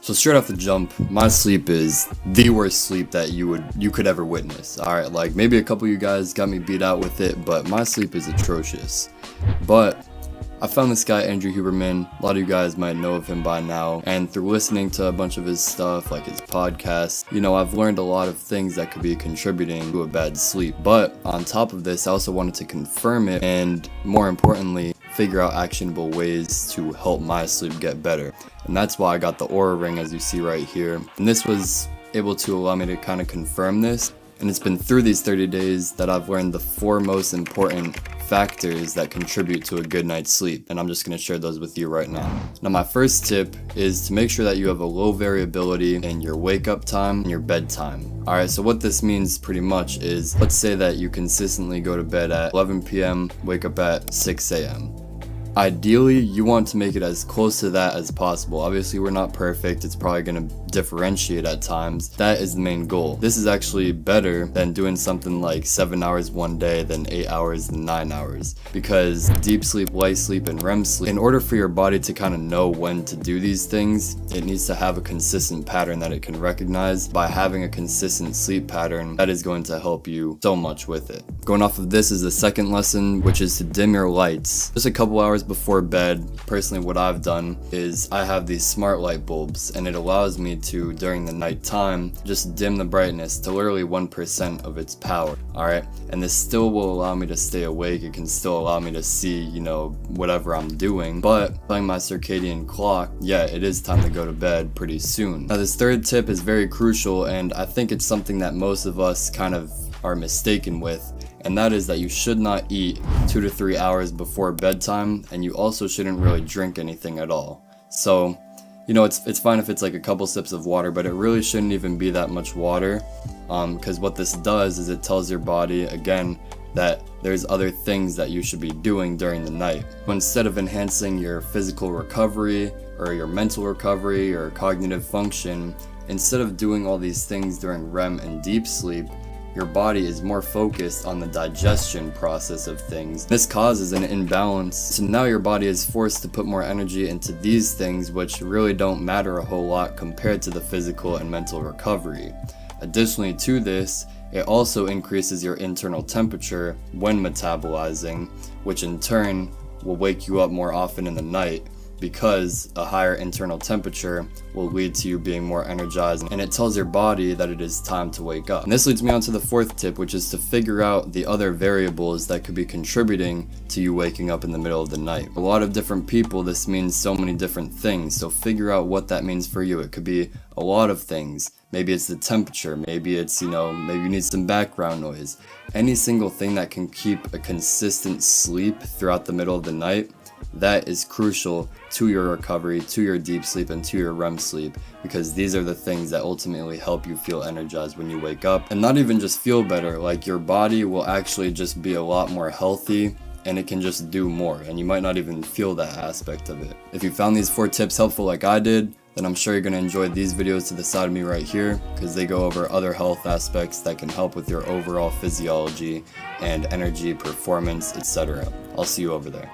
So straight off the jump, my sleep is the worst sleep that you could ever witness. Alright, like maybe a couple of you guys got me beat out with it, but my sleep is atrocious. But I found this guy, Andrew Huberman. A lot of you guys might know of him by now, and through listening to a bunch of his stuff, like his podcast, I've learned a lot of things that could be contributing to a bad sleep. But on top of this, I also wanted to confirm it, and more importantly, figure out actionable ways to help my sleep get better. And that's why I got the Oura Ring, as you see right here. And this was able to allow me to kind of confirm this. And it's been through these 30 days that I've learned the 4 most important factors that contribute to a good night's sleep, and I'm just going to share those with you right now. Now, my first tip is to make sure that you have a low variability in your wake up time and your bedtime. Alright, so what this means pretty much is, let's say that you consistently go to bed at 11 p.m., wake up at 6 a.m. Ideally, you want to make it as close to that as possible. Obviously, we're not perfect. It's probably going to differentiate at times. That is the main goal. This is actually better than doing something like 7 hours one day, then 8 hours, then 9 hours. Because deep sleep, light sleep, and REM sleep, in order for your body to kind of know when to do these things, it needs to have a consistent pattern that it can recognize. By having a consistent sleep pattern, that is going to help you so much with it. Going off of this is the second lesson, which is to dim your lights. Just a couple hours before bed, personally what I've done is I have these smart light bulbs, and it allows me to, during the night time, just dim the brightness to literally 1% of its power. Alright, and this still will allow me to stay awake. It can still allow me to see, whatever I'm doing, but playing my circadian clock, yeah, it is time to go to bed pretty soon. Now, this third tip is very crucial, and I think it's something that most of us kind of are mistaken with, and that is that you should not eat 2 to 3 hours before bedtime, and you also shouldn't really drink anything at all. So, it's fine if it's like a couple sips of water, but it really shouldn't even be that much water, because what this does is it tells your body, again, that there's other things that you should be doing during the night. So instead of enhancing your physical recovery, or your mental recovery, or cognitive function, instead of doing all these things during REM and deep sleep, your body is more focused on the digestion process of things. This causes an imbalance, so now your body is forced to put more energy into these things, which really don't matter a whole lot compared to the physical and mental recovery. Additionally to this, it also increases your internal temperature when metabolizing, which in turn will wake you up more often in the night, because a higher internal temperature will lead to you being more energized, and it tells your body that it is time to wake up. And this leads me on to the fourth tip, which is to figure out the other variables that could be contributing to you waking up in the middle of the night. A lot of different people, this means so many different things, so figure out what that means for you. It could be a lot of things. Maybe it's the temperature, maybe it's, maybe you need some background noise. Any single thing that can keep a consistent sleep throughout the middle of the night, that is crucial to your recovery, to your deep sleep, and to your REM sleep, because these are the things that ultimately help you feel energized when you wake up. And not even just feel better, like your body will actually just be a lot more healthy, and it can just do more, and you might not even feel that aspect of it. If you found these 4 tips helpful like I did, then I'm sure you're going to enjoy these videos to the side of me right here, because they go over other health aspects that can help with your overall physiology and energy, performance, etc. I'll see you over there.